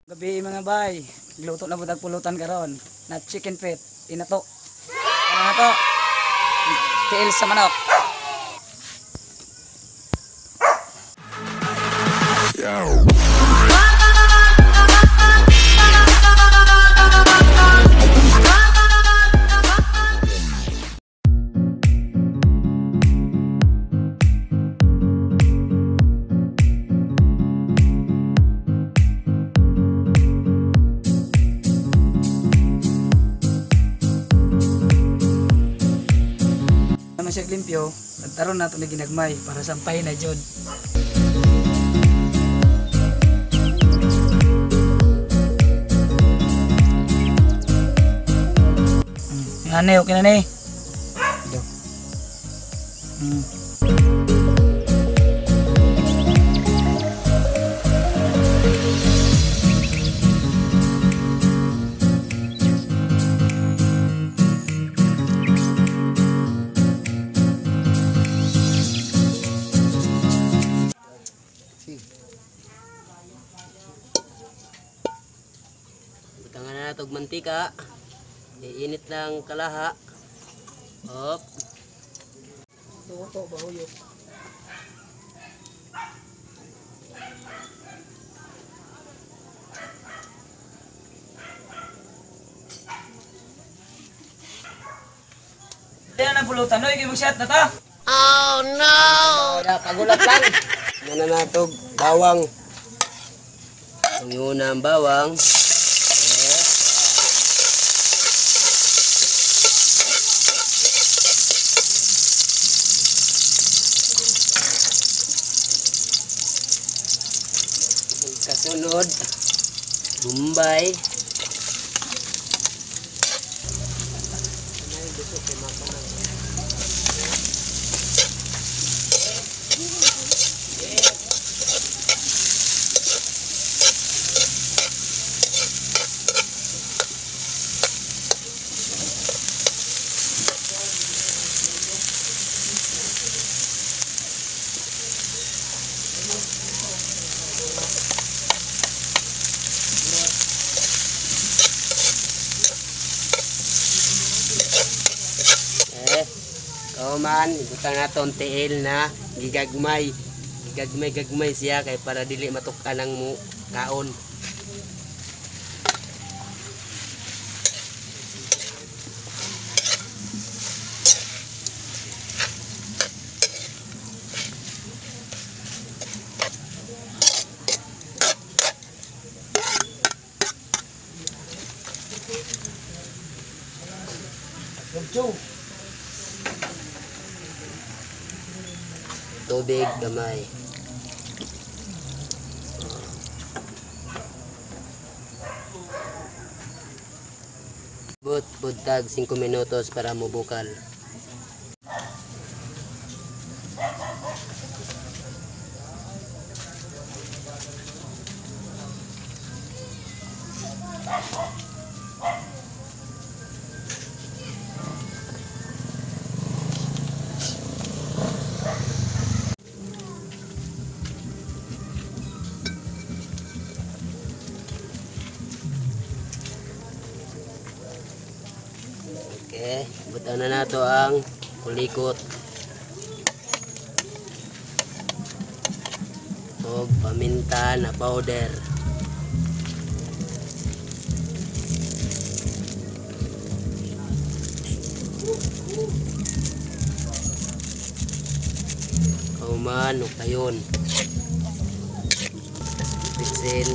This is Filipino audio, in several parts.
Gabi mga bay, luto na budag pulutan karon na chicken feet, inato. Ano na to? Tiil sa manok. Naman siya limpyo, nagtaron na ito na ginagmay para sampahin na jod. Ane, okay na ne. Butangan na natog mantika. Iinit lang kalaha. Hop. Ito, bahuyok. Diyan na pulutan, no? Ikay mag-shot na ta. Oh no! Pagulat lang. Yan na natog bawang. Ang una ang bawang. Kasunod, Bombay. Kauman, ibutang naton tiil na gigagmay. Gigagmay siya kay para dili matukan ang mo kaon. Tubig gamay. Buntag 5 minutos para mubukal. Okay, butan na nato ang kulikot. O paminta na powder. Kauman o kayon. Bitsin.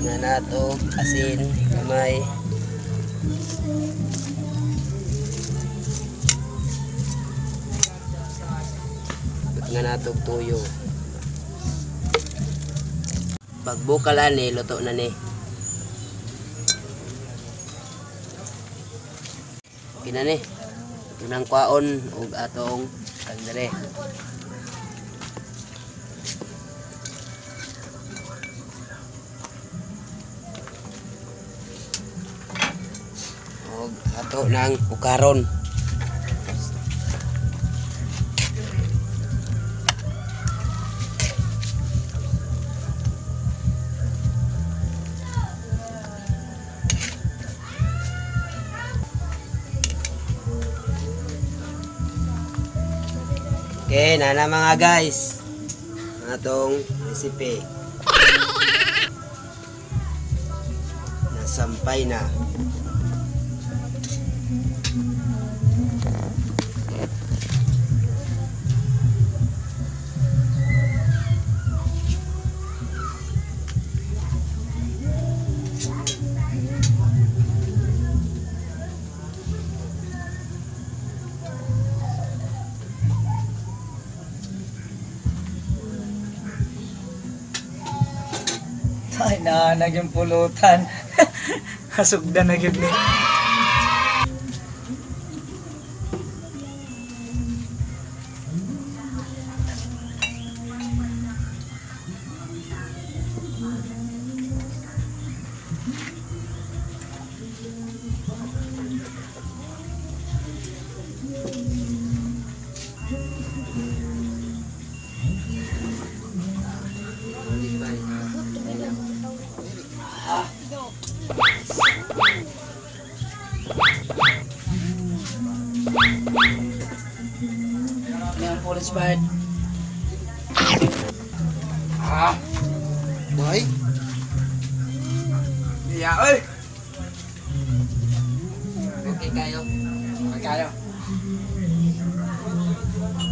Na nato asin gamay. Nga nato tuyo. Pagbukal ani luto na ni. Kina ni. Tunang kwaon ug atong kandere. o ato ng ukaron. Okay, nana mga guys. Atong recipe. Nasampay na. Ay, naanag yung pulutan. Hasugdan na yun ni. Yung police bird. Boy, Yeah, oy! okay kayo. Okay kayo.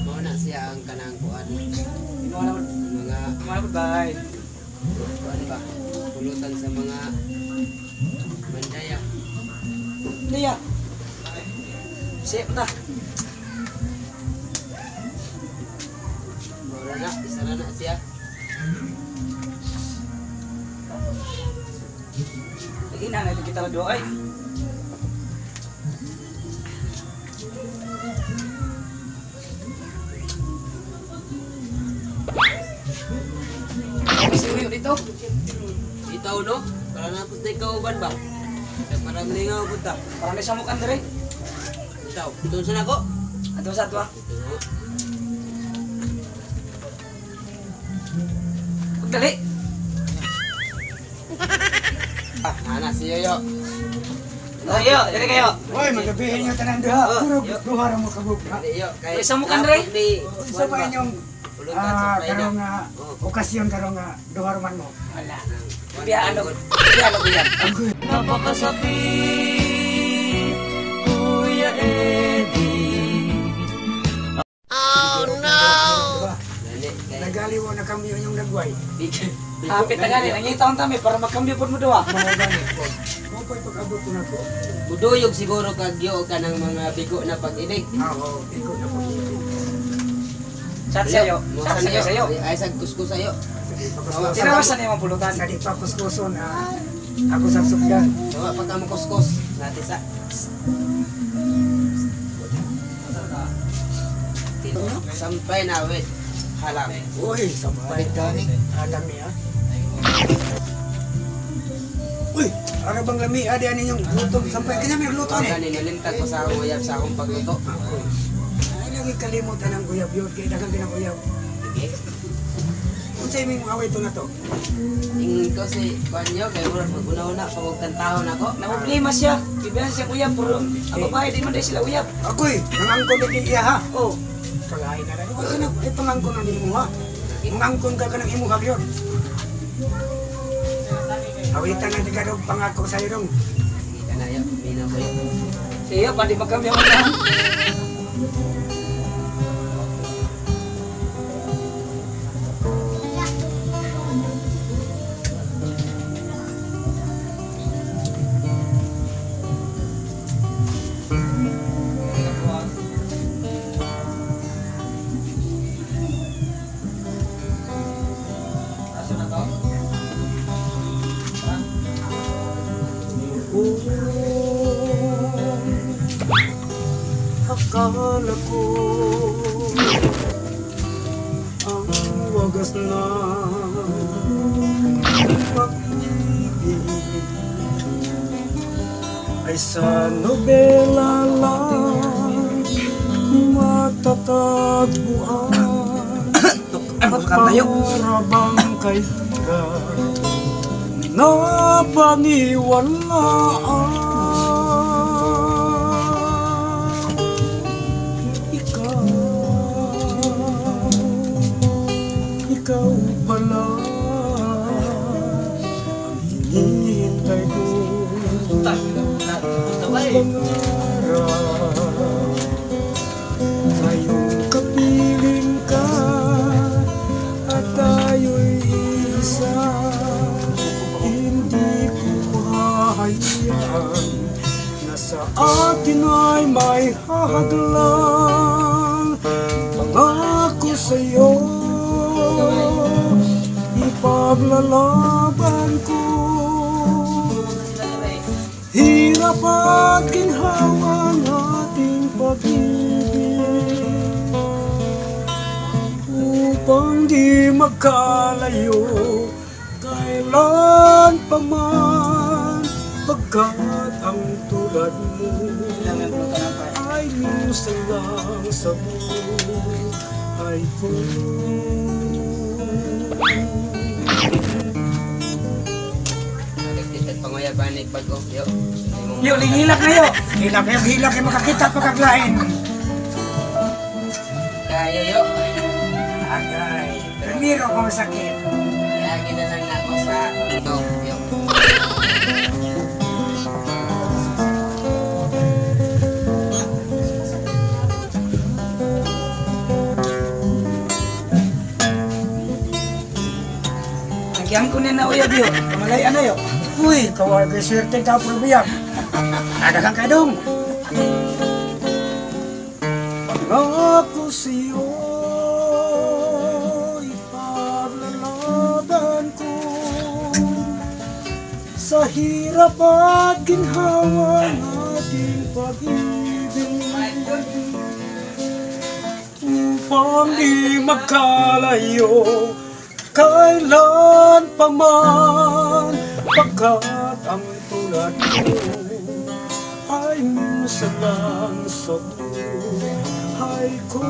Mao na siya ang kanang kuan. Mga Bye. kuan ba? Pulutan sa mga mandaya. Liya. Sip na. Mao na, isa na siya. Ina na ito kita doa ay. Sino dito? Itaw no? Para na pud tay kauban ba? Sa parang lingaw pud ta. Parang may samukan dire. Itaw, tun sa nako. Ato sa ato. Pagdali. Ana si Yoyo. Ayo, dili kayo. Hoy, magabihin nyo tanan diha. Puro duha ra mo kabugna. Yo, kay May samukan, Dre? Unsa pa inyong pulutan sa karong na. okasyon karong duha ra man mo? Wala. Biya ano? Biya ano biya? Napakasakit, Kuya Eddie. Diba? Dali kay Nagaliw na kami yung nagway. Hapit na gani, nangitaon tami para magkambyo pod mo duwa. Mao gani po. Mo ko'y pag-abot ko nako. buduyog siguro kagyo ka ng mga bigo na pag-inig. Oo, ikaw na po. Chat sayo. Chat sayo sayo. Ay sag kuskus sayo. Sige, pakuskuson. Tinawasan niyo ang pulutan. Sa di pa kuskuson ako sa sugdan. So pag ka mo kuskus natin sa sampay na wait. Halam. Uy, sampay dani. Alam niya. Uy, ara bang lami adi ani yung lutong sampay kanya may luto ni. Gani nalintag ko sa akong uyab sa akong pagluto. Ay lagi kalimutan ang guyab yun kay daghang kinakuyab. Sige. Unsay imong away to na to? Ingin ko si Banyo kay murag mag-una-una pag tantahon ako. Na problema siya. Bibiyan siya uyab pero ang babae di man dai sila uyab. Ako'y nangangkon din iya ha. Oh. Kalain na rin. Ikaw ka na, pangangkon na din mo ha. Mangangkon ka ng imo habyon. Awitan na di ka daw pangako sa'yo dong. Sige ka na yun. Minaw ko yun. Siya pa di magkambyo mo na. Akala ko ang wagas na pag-ibig ay sa nobela lang matatagpuan. At parabang kaibigan na paniwalaan. Ikaw pala ang hinihintay ko. Pangarap ngayong kapiling ka at tayo'y isa. Hindi ko hahayaan na sa atin ay may hahadlang. Pangako sa'yo ipaglalaban ko. Hirap at ginhawa ng ating pag-ibig upang di magkalayo kailan pa man, pagkat ang tulad mo ay minsan lang sa buhay ko. Pangoya banik bago yo. Yo, hilak na yo. Hilak ay makakita pagkaglain. Kaya yo. Agay. Primero kung sakit. Lagi na lang ako sa yo. Nagyan ko na uyab yo. Kamalayan na yo. Uy, kawal kay swerte ka probiyag. Adagang ka dong. Pangako sa'yo ipaglalaban ko sa hirap at ginhawa ng ating pag-ibig upang di magkalayo kailan pa man, pagkat ang tulad mo ay minsan lang sa buhay ko.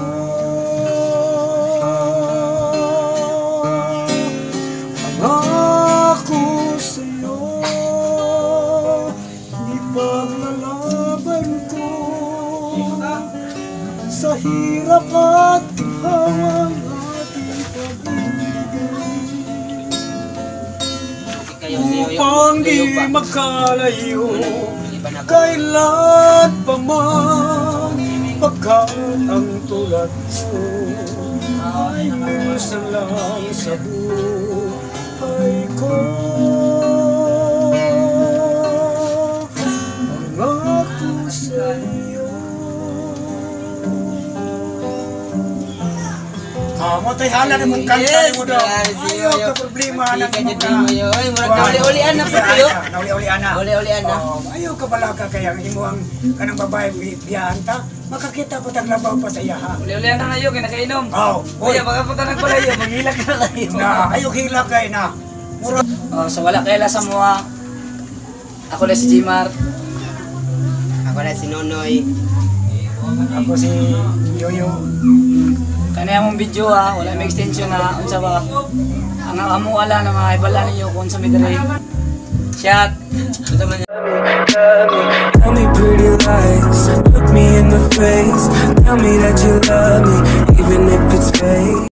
Pangako sa'yo ipaglalaban ko sa hirap at ginhawa ng ating pag-ibig upang di magkalayo kailan pa man, pagkat ang tulad mo ay minsan lang sa buhay ko. Pangako sa'yo. Mo tayo hala na mong kanta mo daw. Ayaw ka problema na mo ka. Uli-ulian na po kayo. Uli-ulian na. Uli-ulian na. Ayaw ka pala ka kaya imo ang kanang babae biyahan ta. Makakita pa taglabaw pa sa iya ha. Uli-ulian na kayo, kinakainom. Oy, Kuya, baka punta nagpalayo, maghilak ka na kayo. na ayaw hilak kay na. So wala kaila sa mga. Ako na si Jimar. Ako na si Nonoy. Ako si Yoyo. Kanya mong video ha, wala may extension ha, unsa ba? Ang amuala na mga ibala ninyo kung sa midre. Shot! Tell me pretty lies, look me in the face. Tell me that you love me, even if it's fake.